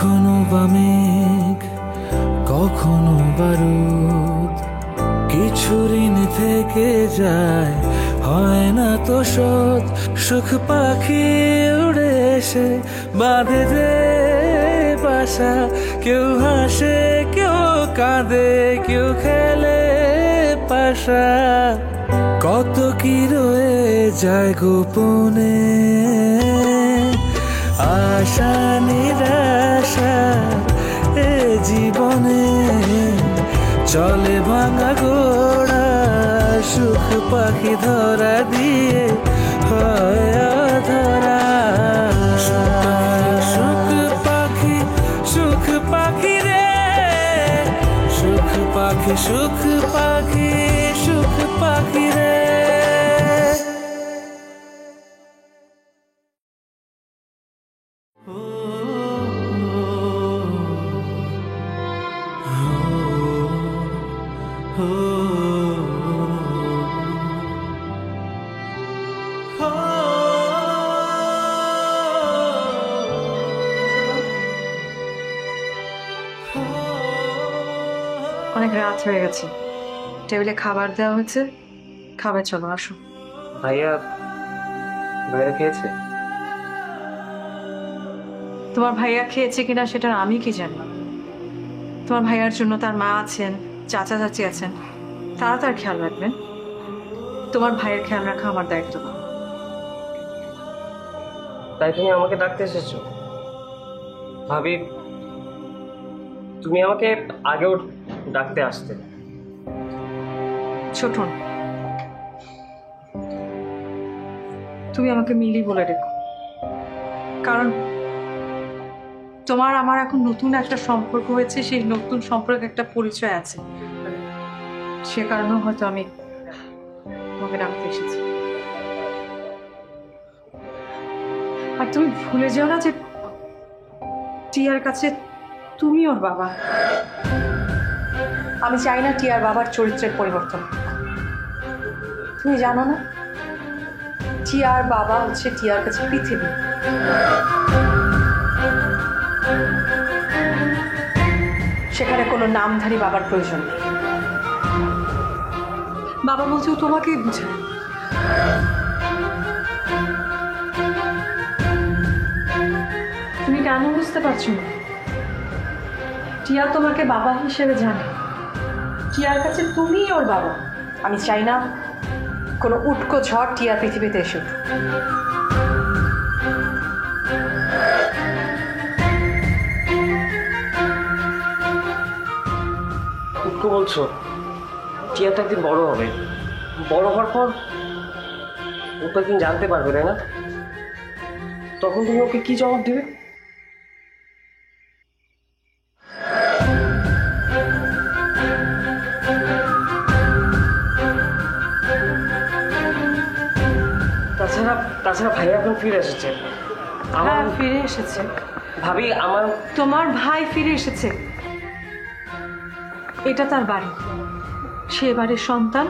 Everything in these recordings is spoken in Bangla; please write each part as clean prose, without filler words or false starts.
কখনো বা মেঘ কখনো বারুদ, কিছু ঋণ থেকে যায় হয় না তো শোধ। সুখ পাখি উড়ে এসে বাঁধে যে বাসা, কেউ হাসে কেউ কাঁদে কেউ খেলে পাশা। কত কি রয়ে যায় গোপনে, আশা নিরাশা এ জীবনে। চলে ভাঙা ঘোড়া, সুখ পাখি ধরা দিয়ে হয় ধরা। সুখ পাখি রে, সুখ পাখি সুখ পাখি সুখ পাখি রে। অনেক রাত হয়ে গেছে, টেবিলে খাবার দেওয়া হয়েছে, খাবার চলো আসো। ভাইয়া বাইরে খেয়েছে? তোমার ভাইয়া খেয়েছে কিনা সেটা আমি কি জানি। তোমার ভাইয়ার জন্য তার মা আছেন, চাচা চাচি আছেন, তারা তার খেয়াল রাখবেন। তোমার ভাইয়ের খেয়াল রাখা আমার দায়িত্ব না। তাই তুমি আমাকে ডাকতে এসেছো? ভাবি, তুমি আমাকে আগেও ডাকতে আসতে। ছোটন, তুমি আমাকে মিলি বলে রেখো, কারণ তোমার আমার এখন নতুন একটা সম্পর্ক হয়েছে, সেই নতুন সম্পর্কে একটা পরিচয় আছে, সে কারণেও হয়তো আমি তোমাকে ডাকতে এসেছি। আর তুমি ভুলে যাও না যে টিয়ার কাছে তুমি ওর বাবা। আমি চাই না টিয়ার বাবার চরিত্রের পরিবর্তন। তুমি জানো না টিয়ার বাবা হচ্ছে টিয়ার কাছে পৃথিবী। সেখানে কোনো নামধারী বাবার প্রয়োজন নেই। বাবা বলছে তোমাকেই বুঝায়। তুমি কেন বুঝতে পারছো না? টিয়া তোমাকে বাবা হিসেবে জানে, টিয়ার কাছে তুমিই ওর বাবা। আমি চাই না কোনো উটকো ঝড় টিয়ার পৃথিবীতে এসে উঠুক। উটকো বলছো? টিয়া তো একদিন বড় হবে, বড় হওয়ার পর ও তো একদিন জানতে পারবে, তাই না? তখন তুমি ওকে কি জবাব দেবে? তাছাড়া ভাই এখন ফিরে এসেছে। হ্যাঁ, ফিরে এসেছে। ভাবি, তোমার ভাই ফিরে এসেছে, এটা তার বাড়ি, সে বাড়ির সন্তান,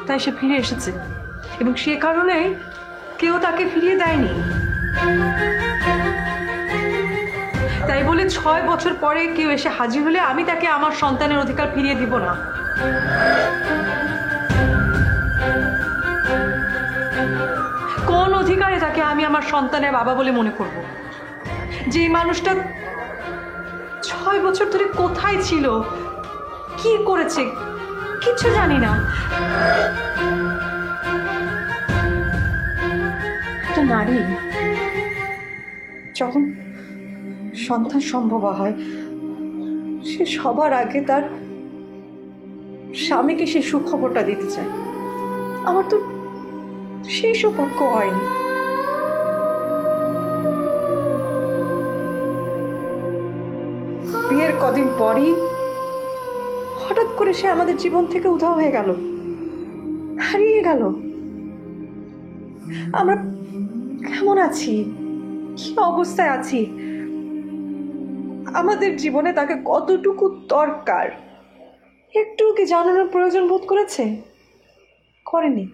তাই সে ফিরে এসেছে, এবং সে কারণে কেউ তাকে ফিরিয়ে দেয়নি। তাই বলে 6 বছর পরে কেউ এসে হাজির হলে আমি তাকে আমার সন্তানের অধিকার ফিরিয়ে দিব না। কোন অধিকারে তাকে আমি আমার সন্তানের বাবা বলে মনে করব? যে মানুষটা 6 বছর ধরে কোথায় ছিল, কি করেছে, কিছু জানি না। একটা নারী যখন সন্তান সম্ভব হয়, সে সবার আগে তার স্বামীকে সেই সুখবরটা দিতে চায়। আমার তো সেই সৌভাগ্য হয়নি। বিয়ের কদিন পরই হঠাৎ করে সে আমাদের জীবন থেকে উধাও হয়ে গেল, হারিয়ে গেল। আমরা কেমন আছি, কি অবস্থায় আছি, আমাদের জীবনে তাকে কতটুকু দরকার একটু কি জানানোর প্রয়োজন বোধ করেছে? করেনি।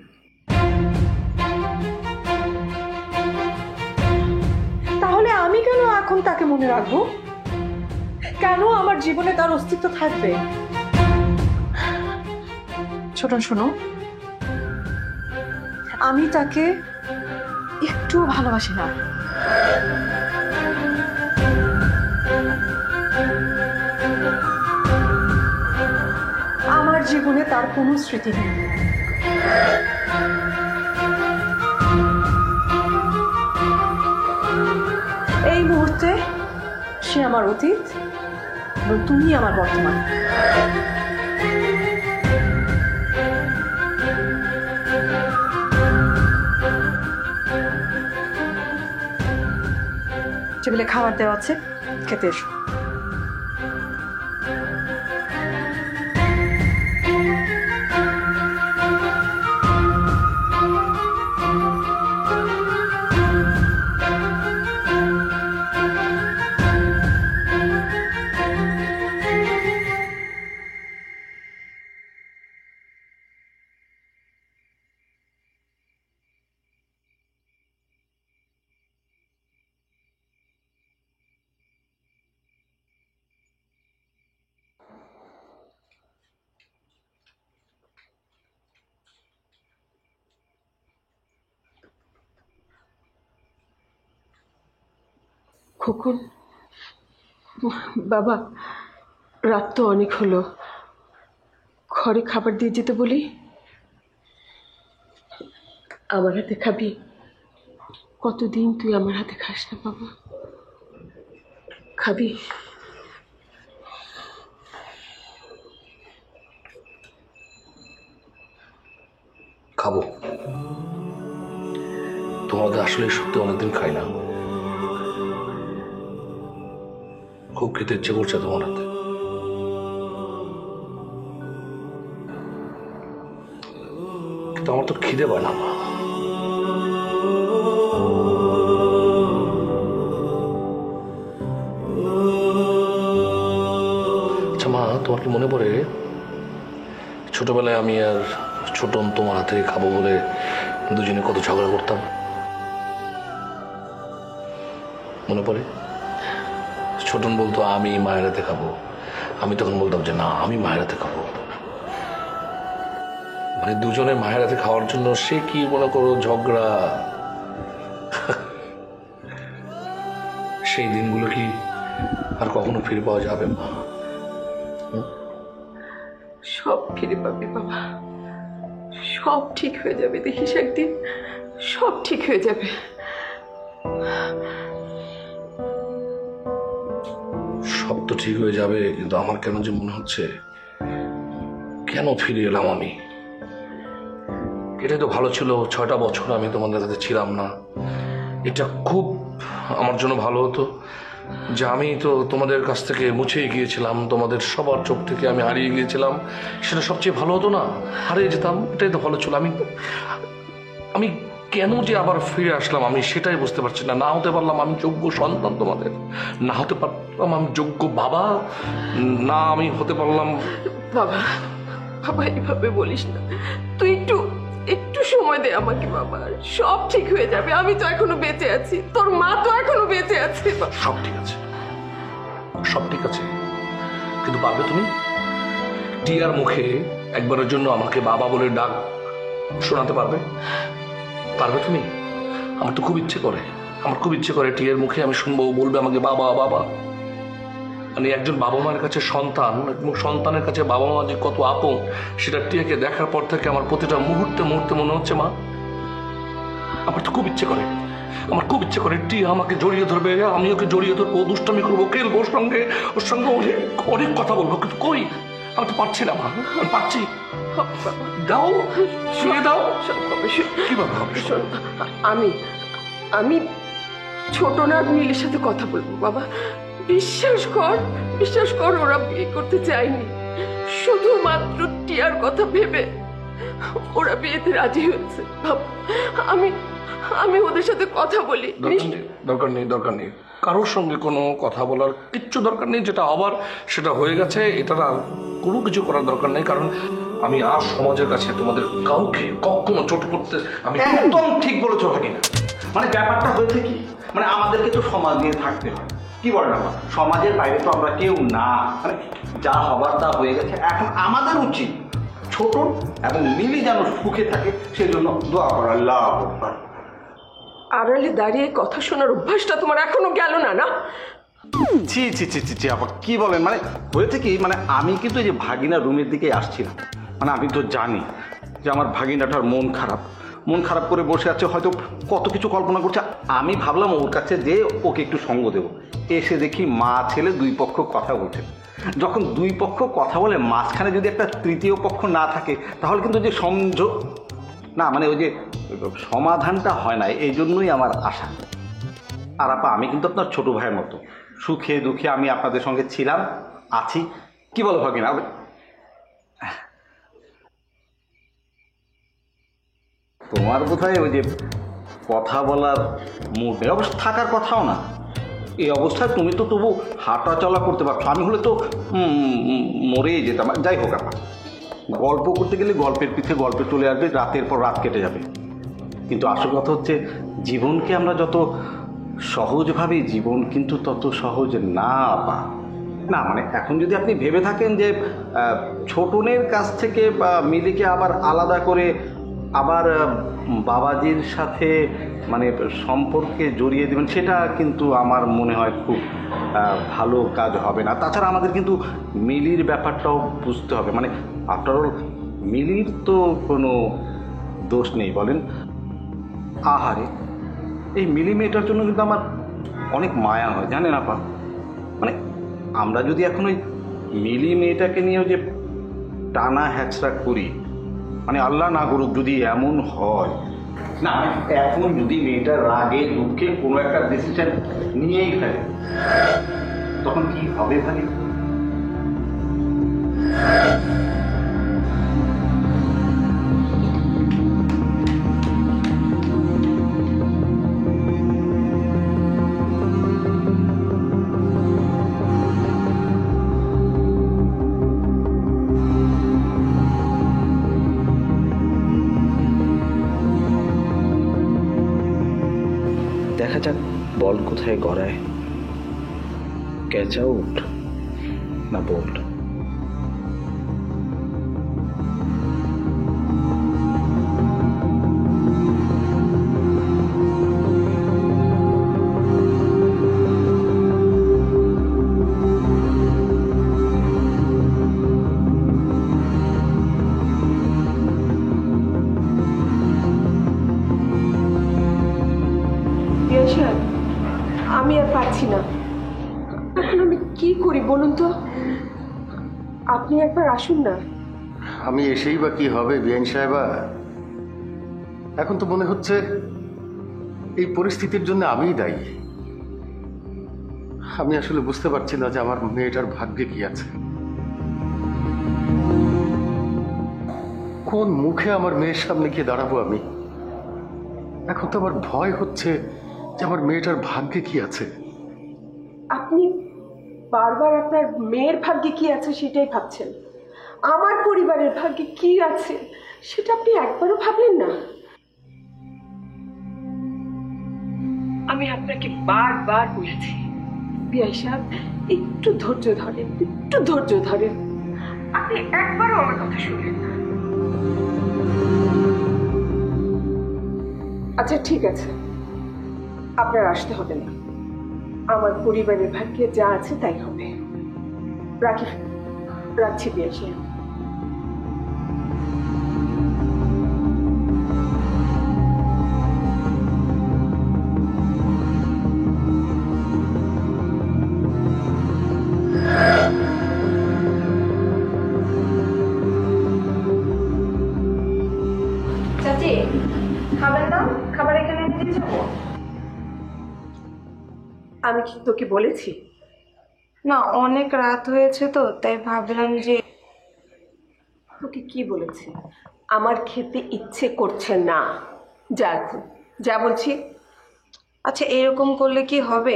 তাহলে আমি কেন এখন তাকে মনে রাখবো? কেন আমার জীবনে তার অস্তিত্ব থাকবে? ছোটন শোনো, আমি তাকে একটু ভালোবাসি না। আমার জীবনে তার কোনো স্মৃতি নেই। এই মুহূর্তে সে আমার অতীত এবং তুমি আমার বর্তমান। টেবিলে খাবার দেওয়া আছে, খেতে এসো। খোকন, বাবা, রাত তো অনেক হলো, ঘরে খাবার দিয়ে যেতে বলি। আমার হাতে খাবি? কতদিন তুই আমার হাতে খাস না বাবা, খাবি? খাবো। তোমাদের আসলে সত্যি অনেকদিন খাই না, খুব খেতে ইচ্ছে করছে তোমার হাতে। কিন্তু আমার তো খিদে পায় না। আচ্ছা মা, তোমার কি মনে পড়ে ছোটবেলায় আমি আর ছোটন তোমার হাতে খাবো বলে দুজনে কত ঝগড়া করতাম? মনে পড়ে? ছোটন বলতো আমি মায়ের হাতে খাবো, আমি তখন বলতাম যে না, আমি মায়ের হাতে খাবো। মানে দুজনে মায়ের হাতে খাওয়ার জন্য সে কি মনে করো ঝগড়া। সেই দিনগুলো কি আর কখনো ফিরে পাওয়া যাবে মা? সব ফিরে পাবি বাবা, সব ঠিক হয়ে যাবে, দেখিস একদিন সব ঠিক হয়ে যাবে। সব তো ঠিক হয়ে যাবে, কিন্তু আমার কেন যে মনে হচ্ছে কেন ফিরে এলাম আমি। এটাই তো ভালো ছিল, 6টা বছর আমি তোমাদের কাছে ছিলাম না। এটা খুব আমার জন্য ভালো হতো যে আমি তো তোমাদের কাছ থেকে মুছে গিয়েছিলাম, তোমাদের সবার চোখ থেকে আমি হারিয়ে গিয়েছিলাম। সেটা সবচেয়ে ভালো হতো না? হারিয়ে যেতাম, এটাই তো ভালো ছিল। আমি কেন যে আবার ফিরে আসলাম আমি সেটাই বুঝতে পারছি না। না হতে পারলাম আমি যোগ্য সন্তান তোমাদের, না হতে পারলাম আমি যোগ্য বাবা, না আমি হতে পারলাম। বাবা, বাবা এইভাবে বলিস না, তুই একটু একটু সময় দে আমাকে বাবা, সব ঠিক হয়ে যাবে। আমি তো এখনো বেঁচে আছি, তোর মা তো এখনো বেঁচে আছে। সব ঠিক আছে, সব ঠিক আছে, কিন্তু পারবে তুমি টিয়ার মুখে একবারের জন্য আমাকে বাবা বলে ডাক শোনাতে পারবে? পারবে তুমি? আমার তো খুব ইচ্ছে করে, আমার খুব ইচ্ছে করে টিয়ার মুখে আমি শুনবো, বলবে আমাকে বাবা বাবা। মানে একজন বাবা মায়ের কাছে সন্তান এবং সন্তানের কাছে বাবা মা যে কত আপন, সেটা টিয়াকে দেখার পর থেকে আমার প্রতিটা মুহূর্তে মুহূর্তে মনে হচ্ছে মা, আমার তো খুব ইচ্ছে করে, আমার খুব ইচ্ছে করে টিয়া আমাকে জড়িয়ে ধরবে, আমি ওকে জড়িয়ে ধরবো, দুষ্টামি করবো, খেলবো ওর সঙ্গে অনেক অনেক কথা বলবো। কিন্তু কই, আমি তো পারছি না মা, আমি পারছি। দাও, শুয়ে দাও। কিভাবে হবে? আমি আমি ছোট না নীলের সাথে কথা বলবো বাবা, বিশ্বাস কর, বিশ্বাস কর, ওরা বিয়ে করতে চায়নি, শুধুমাত্র টিয়ার কথা ভেবে ওরা বিয়েতে রাজি হয়েছে। আমি আমি ওদের সাথে কথা বলি। দরকার নেই, দরকার নেই, কারোর সঙ্গে কোনো কথা বলার কিচ্ছু দরকার নেই। যেটা হবার সেটা হয়ে গেছে, এটার আর কোনো কিছু করার দরকার নেই। কারণ আমি আর সমাজের কাছে তোমাদের কাউকে কখনো ছোট করতে আমি একদম ঠিক বলেছো ভাগিনা। মানে ব্যাপারটা হয়েছে কি, মানে আমাদেরকে তো সমাজ নিয়ে থাকতে হয়, কি বলেন আমার সমাজের বাইরে তো আমরা কেউ না, মানে যা হবার তা হয়ে গেছে। এখন আমাদের উচিত ছোট এবং মিলি যেন সুখে থাকে সেজন্য দোয়া করা। আল্লাহ আকবার। আড়ালে দাঁড়িয়ে কথা শোনার অভ্যাসটা তোমার এখনো গেল না, না? ছি ছি ছি ছি ছি, আবার কি বলেন, মানে হয়েছে কি, মানে আমি কিন্তু এই যে ভাগিনা রুমের দিকে আসছিলাম, মানে আমি তো জানি যে আমার ভাগিনাটার মন খারাপ করে বসে আছে, হয়তো কত কিছু কল্পনা করছে। আমি ভাবলাম ওর কাছে যে ওকে একটু সঙ্গ দেবো। এসে দেখি মা ছেলে দুই পক্ষ কথা বলছে। যখন দুই পক্ষ কথা বলে মাঝখানে যদি একটা তৃতীয় পক্ষ না থাকে তাহলে কিন্তু যে মানে ওই যে সমাধানটা হয় না। এই জন্যই আমার আশা। আর আপা, আমি কিন্তু আপনার ছোট ভাইয়ের মতো, সুখে দুঃখে আমি আপনাদের সঙ্গে ছিলাম, আছি। কি বলো ভাগিনা? তোমার বোধহয় ওই যে কথা বলার মুড নেই, অবশ্য থাকার কথাও না। এই অবস্থায় তুমি তো তবু হাঁটা চলা করতে পারছো, আমি হলে তো মরেই যেতাম। যাই হোক আপা, গল্প করতে গেলে গল্পের পিঠে গল্পে চলে আসবে, রাতের পর রাত কেটে যাবে। কিন্তু আসল কথা হচ্ছে জীবনকে আমরা যত সহজ ভাবি, জীবন কিন্তু তত সহজ না আপা। না মানে এখন যদি আপনি ভেবে থাকেন যে ছোটনের কাছ থেকে মিলিকে আবার আলাদা করে আবার বাবাজির সাথে মানে সম্পর্কে জড়িয়ে দেবেন, সেটা কিন্তু আমার মনে হয় খুব ভালো কাজ হবে না। তাছাড়া আমাদের কিন্তু মিলির ব্যাপারটাও বুঝতে হবে। মানে আফটার অল মিলির তো কোনো দোষ নেই বলেন। আহারে, এই মিলি মেয়েটার জন্য কিন্তু আমার অনেক মায়া হয়, জানেন আপা। মানে আমরা যদি এখন ওই মিলি মেয়েটাকে নিয়েও যে টানা হ্যাচড়া করি, মানে আল্লাহ না করুক যদি এমন হয়, না এখন যদি মেয়েটার রাগে দুঃখে কোনো একটা ডিসিশন নিয়েই ফেলে, তখন কি হবে ভাই? দেখা যাক বল কোথায় গড়ায়, ক্যাচ আউট না বোল্ড। আমি আর পারছি না, এখন আমি কি করি বলুন তো? আপনি একবার আসুন না। আমি এসেই বা কি হবে বিআইন সাহেবা? এখন তো মনে হচ্ছে এই পরিস্থিতির জন্য আমিই দায়ী। আমি আসলে বুঝতে পারছি না যে আমার মেয়েটার ভাগ্যে কি আছে। কোন মুখে আমার মেয়ের সামনে গিয়ে দাঁড়াবো আমি? এখন তো আমার ভয় হচ্ছে যে আমার মেয়েটার ভাগ্যে কি আছে। আপনি বারবার আপনার মেয়ের ভাগ্যে কি আছে সেটাই ভাবছেন। আমার পরিবারের ভাগ্যে কি আছে সেটা আপনি একবারও ভাবলেন না। আমি আপনাকে বারবার বলেছি বিআই সাহেব, একটু ধৈর্য ধরেন, একটু ধৈর্য ধরেন। আপনি একবারও আমার কথা শুনলেন না। আচ্ছা ঠিক আছে, আপনার আসতে হবে না। আমার পরিবারের ভাগ্যে যা আছে তাই হবে। রাখছি বিআই সাহেব। চাচি, খাবার দাও, খাবার এখানে দিয়ে যাবো। আমি কি তোকে বলেছি? না, অনেক রাত হয়েছে তো, তাই ভাবলাম যে। তোকে কি বলেছি? আমার খেতে ইচ্ছে করছে না, যা এখন যা বলছি। আচ্ছা, এরকম করলে কি হবে?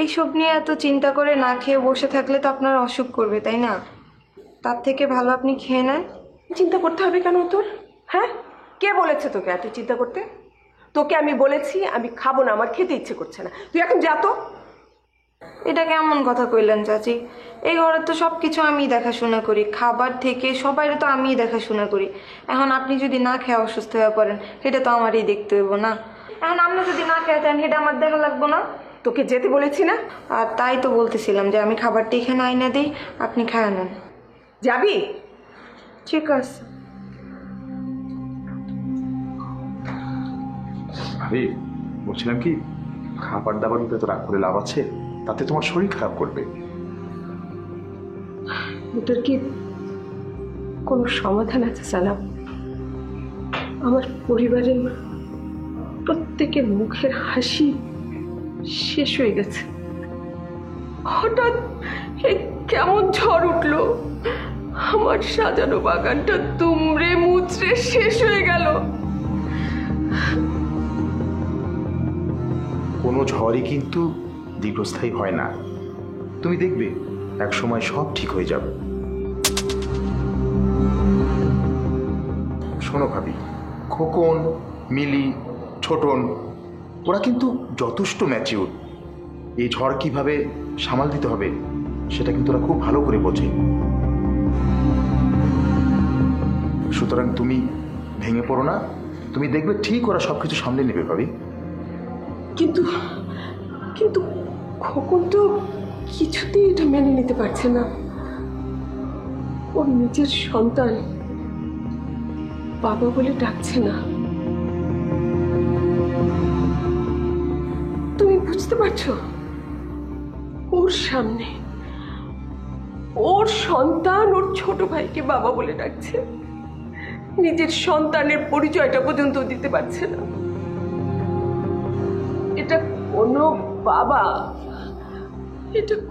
এইসব নিয়ে এত চিন্তা করে না খেয়ে বসে থাকলে তো আপনার অসুখ করবে, তাই না? তার থেকে ভালো আপনি খেয়ে নেন। চিন্তা করতে হবে কেন তোর? হ্যাঁ, কে বলেছে তোকে এত চিন্তা করতে? তোকে আমি বলেছি আমি খাবো না, আমার খেতে ইচ্ছে করছে না। তুই এখন যা তো। এটা কেমন কথা কইলেন চাচি? এই ঘরে তো সব কিছু আমিই দেখাশোনা করি, খাবার থেকে সবাই তো আমিই দেখাশোনা করি। এখন আপনি যদি না খেয়ে অসুস্থ হয়ে পড়েন সেটা তো আমারই দেখতে হইব না? এখন আপনি যদি না খেয়ে চান সেটা আমার দেখা লাগবো না? তোকে যেতে বলেছি না? আর তাই তো বলতেছিলাম যে আমি খাবারটা এখানে আইনা দিই, আপনি খায় নেন। যাবি? ঠিক আছে। ভাবি, বলছিলাম কি, খাবার দাবার নিতে তো রাগ করে লাভ আছে? তাতে তোমার শরীর খারাপ করবে। ওটার কি কোনো সমাধান আছে সালাম? আমার পরিবারের প্রত্যেকের মুখের হাসি শেষ হয়ে গেছে। হঠাৎ এই কেমন ঝড় উঠলো, আমার সাজানো বাগানটা দুমড়ে মুচড়ে শেষ হয়ে গেল। কোনো ঝড়ই কিন্তু দীর্ঘস্থায়ী হয় না। তুমি দেখবে এক সময় সব ঠিক হয়ে যাবে। শোনো ভাবি, খোকন, মিলি, ছোটন ওরা কিন্তু যথেষ্ট ম্যাচিউর। এই ঝড় কিভাবে সামাল দিতে হবে সেটা কিন্তু ওরা খুব ভালো করে বোঝে। সুতরাং তুমি ভেঙে পড়ো না, তুমি দেখবে ঠিক ওরা সব কিছু সামলে নেবে ভাবি। কিন্তু কিন্তু খোকন তো কিছুতেই এটা মেনে নিতে পারছে না। ওর নিজের সন্তান বাবা বলে ডাকছে না। তুমি বুঝতে পারছো? ওর সামনে ওর সন্তান ওর ছোট ভাইকে বাবা বলে ডাকছে, নিজের সন্তানের পরিচয়টা পর্যন্ত দিতে পারছে না। এটা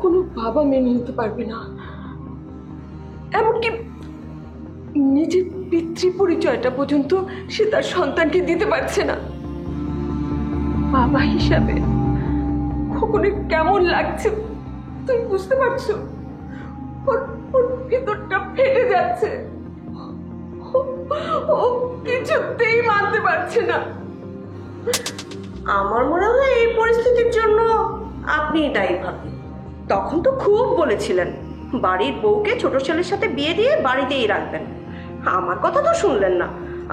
কোনো বাবা মেনে নিতে পারবে না। এমনকি নিজের পিতৃ পরিচয়টা পর্যন্ত সে তার সন্তানকে দিতে পারছে না। বাবা হিসাবে খোকনের কেমন লাগছে তুমি বুঝতে পারছো? ওর ভিতরটা ফেটে যাচ্ছে। ও কিছুতেই মানতে পারছে না। আমার মনে হয় এই পরিস্থিতির জন্য আপনি দায়ী ভাবি। তখন তো খুব বলেছিলেন বাড়ির বউকে ছোট ছেলের সাথে বিয়ে দিয়ে বাড়িতেই রাখবেন। আমার কথা তো শুনলেন না।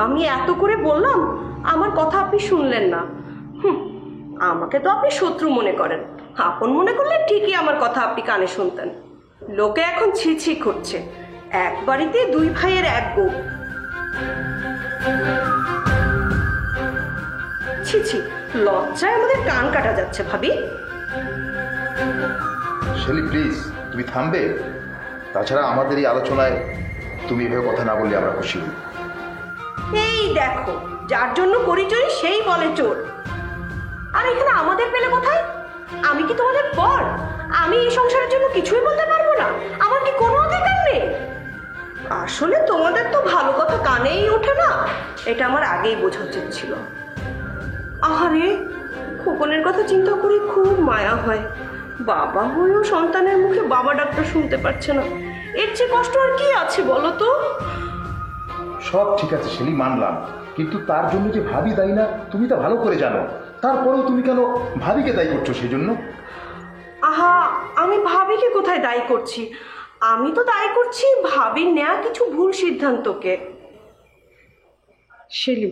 আমি এত করে বললাম, আমার কথা আপনি শুনলেন না। আমাকে তো আপনি শত্রু মনে করেন, আপন মনে করলে ঠিকই আমার কথা আপনি কানে শুনতেন। লোকে এখন ছি করছে, এক বাড়িতে দুই ভাইয়ের এক বউ। ছি, লজ্জায় আমাদের কান কাটা যাচ্ছে ভাবি। শেলি প্লিজ, তুমি থামবে? তাছাড়া আমাদের এই আলোচনায় তুমি এভাবে কথা না বললে আমরা খুশি হই। এই দেখো, যার জন্য করি চুরি সেই বলে চোর। আর এখানে আমাদের পেলে কোথায়? আমি কি তোমাদের পর? আমি এই সংসারের জন্য কিছুই বলতে পারবো না? আমার কি কোনো অধিকার নেই? আসলে তোমাদের তো ভালো কথা কানেই ওঠে না, এটা আমার আগেই বোঝা উচিত ছিল। আহারে, খোকনের কথা চিন্তা করে খুব মায়া হয়। বাবা হয়েও সন্তানের মুখে বাবা ডাকটা শুনতে পারছে না। এর চেয়ে কষ্ট আর কি আছে বলো তো? সব ঠিক আছে শেলি, মানলাম, কিন্তু তার জন্য যে ভাবি দায়ী না তুমি তা ভালো করে জানো। তারপরেও তুমি কেন ভাবিকে দায়ী করছো সেই জন্য? আহা, আমি ভাবিকে কোথায় দায়ী করছি? আমি তো দায়ী করছি ভাবির নেয়া কিছু ভুল সিদ্ধান্তকে। শেলি,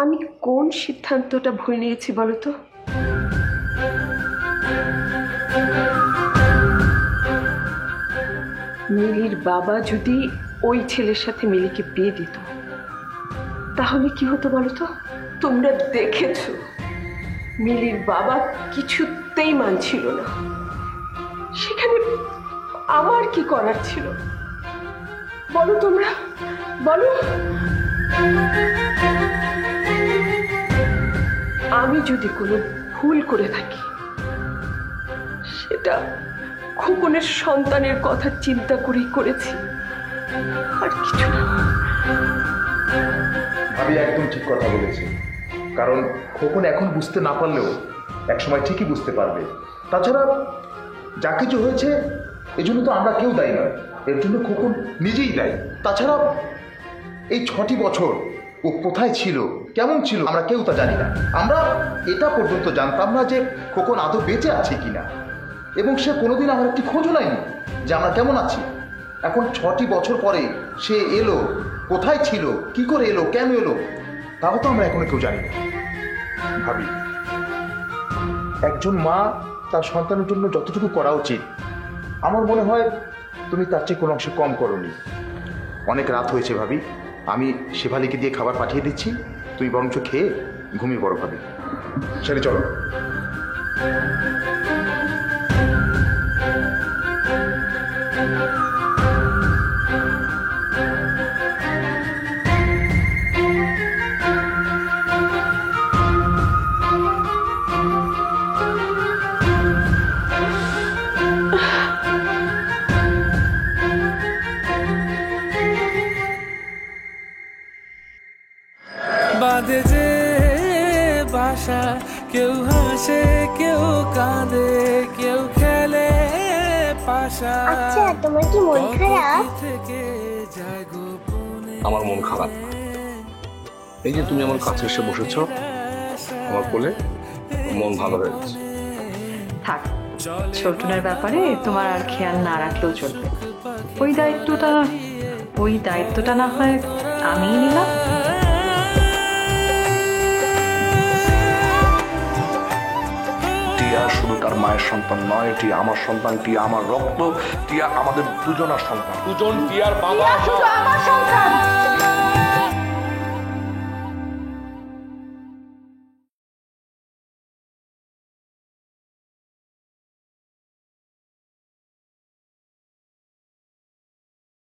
আমি কোন সিদ্ধান্তটা ভুল নিয়েছি বলো তো? মিলির বাবা যদি ওই ছেলের সাথে মিলিকে বিয়ে দিত তাহলে কি হতো বলো তো? তোমরা দেখেছো মিলির বাবা কিছুতেই মানছিল না। সেখানে আমার কি করার ছিল বলো তোমরা, বলো। আমি যদি কোনো ভুল করে থাকি সেটা খোকনের সন্তানের কথা চিন্তা করেই করেছি, আর কিছু না। ভাবি একদম ঠিক কথা বলেছে, কারণ খোকন এখন বুঝতে না পারলেও একসময় ঠিকই বুঝতে পারবে। তাছাড়া যা কিছু হয়েছে এজন্য তো আমরা কেউ দায়ী নয়, এর জন্য খোকন নিজেই দায়ী। তাছাড়া এই 6টি বছর ও কোথায় ছিল, কেমন ছিল, আমরা কেউ তা জানি না। আমরা এটা পর্যন্ত জানতাম না যে খোকন আদৌ বেঁচে আছে কিনা, এবং সে কোনোদিন আমার একটি খোঁজও নেয়নি যে আমরা কেমন আছি। এখন 6টি বছর পরে সে এলো, কোথায় ছিল, কি করে এলো, কেন এলো, তাও তো আমরা এখনো কেউ জানি না। ভাবি, একজন মা তার সন্তানের জন্য যতটুকু করা উচিত, আমার মনে হয় তুমি তার চেয়ে কোনো অংশে কম করোনি। অনেক রাত হয়েছে ভাবি, আমি শেফালিকে দিয়ে খাবার পাঠিয়ে দিচ্ছি, তুমি বরঞ্চ খেয়ে ঘুমিয়ে পড়ো ভাবি। ছেড়ে চলো। বাঁধে যে বাসা, কেউ হাসে কেউ কাঁদে, কেউ খেলে পাশা। আচ্ছা, তোমার কি মন খারাপ? থেকে যায় গোপনে। আমার মন খারাপ না। এই যে তুমি আমার কাছে এসে বসেছ আমার কোলে, মন ভালো হয়ে গেছে। থাক, ছোটনের ব্যাপারে তোমার আর খেয়াল না রাখলেও চলবে। ওই দায়িত্বটা না হয় আমিই নিলাম। টিয়া শুধু তার মায়ের সন্তান নয়, টিয়া আমার সন্তান, টিয়া আমার রক্ত, টিয়া আমাদের দুজনের সন্তান। দুজন টিয়ার বাবা। আমার সন্তান।